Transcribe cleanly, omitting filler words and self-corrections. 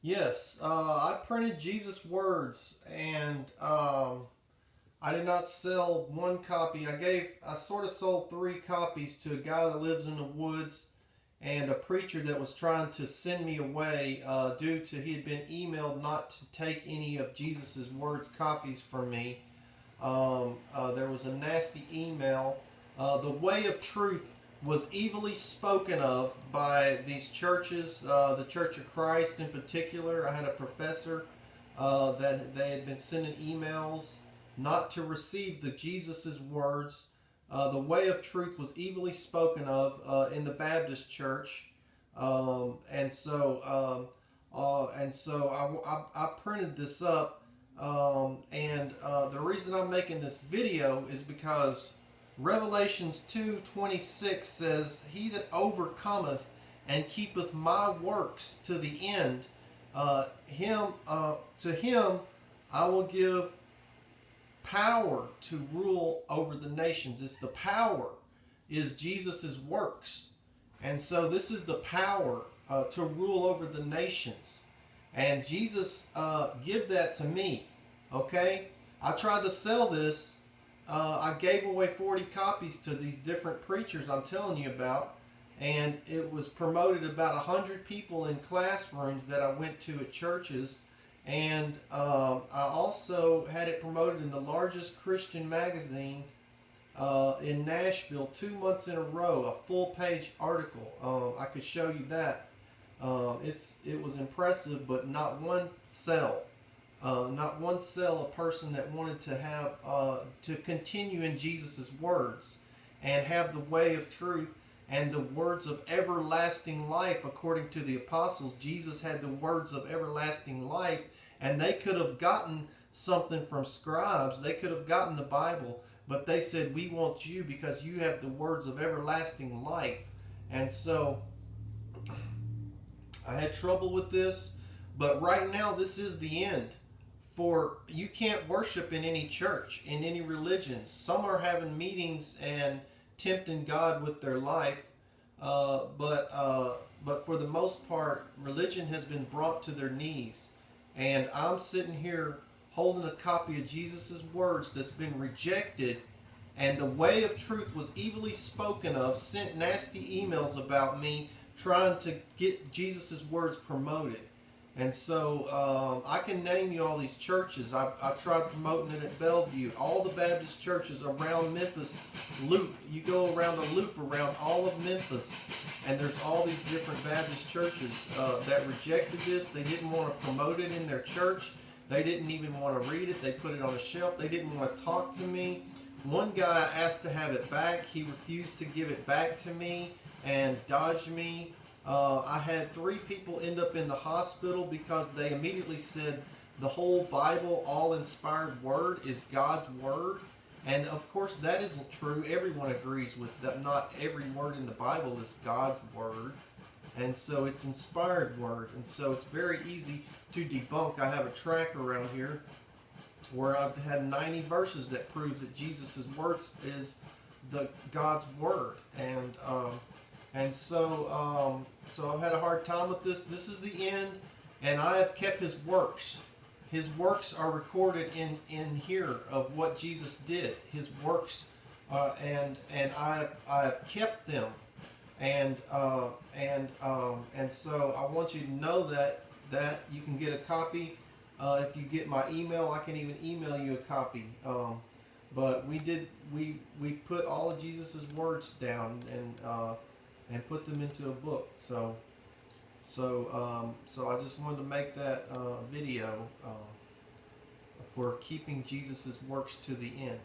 Yes, I printed Jesus' words, and I did not sell one copy. I sort of sold three copies to a guy that lives in the woods, and a preacher that was trying to send me away due to he had been emailed not to take any of Jesus' words copies from me. There was a nasty email. The way of truth was evilly spoken of by these churches, the Church of Christ in particular. I had a professor that they had been sending emails not to receive the Jesus's words. The way of truth was evilly spoken of in the Baptist church, and so I printed this up, and the reason I'm making this video is because Revelations 2:26 says, "He that overcometh and keepeth my works to the end, to him I will give power to rule over the nations." It's the power is Jesus's works, and so this is the power to rule over the nations, and Jesus give that to me. Okay, I tried to sell this. I gave away 40 copies to these different preachers I'm telling you about, and it was promoted about 100 people in classrooms that I went to at churches. And I also had it promoted in the largest Christian magazine in Nashville 2 months in a row, a full page article. I could show you that. It was impressive, but not one sell. Not one sell a person that wanted to have to continue in Jesus' words and have the way of truth and the words of everlasting life according to the apostles. Jesus had the words of everlasting life, and they could have gotten something from scribes. They could have gotten the Bible, but they said, "We want you because you have the words of everlasting life." And so I had trouble with this, but right now this is the end. For you can't worship in any church, in any religion. Some are having meetings and tempting God with their life, but for the most part, religion has been brought to their knees. And I'm sitting here holding a copy of Jesus' words that's been rejected, and the way of truth was evilly spoken of, sent nasty emails about me, trying to get Jesus' words promoted. And so I can name you all these churches. I tried promoting it at Bellevue. All the Baptist churches around Memphis loop. You go around a loop around all of Memphis, and there's all these different Baptist churches that rejected this. They didn't want to promote it in their church. They didn't even want to read it. They put it on a shelf. They didn't want to talk to me. One guy asked to have it back. He refused to give it back to me and dodged me. I had 3 people end up in the hospital because they immediately said the whole Bible, all inspired word, is God's word. And of course that isn't true. Everyone agrees with that. Not every word in the Bible is God's word. And so it's inspired word. And so it's very easy to debunk. I have a track around here where I've had 90 verses that proves that Jesus' words is the God's word. So I've had a hard time with this. This is the end, and I have kept his works. His works are recorded in here of what Jesus did. His works, and I've kept them, and so I want you to know that you can get a copy. If you get my email, I can even email you a copy. But we put all of Jesus's words down and put them into a book. So I just wanted to make that video for keeping Jesus's works to the end.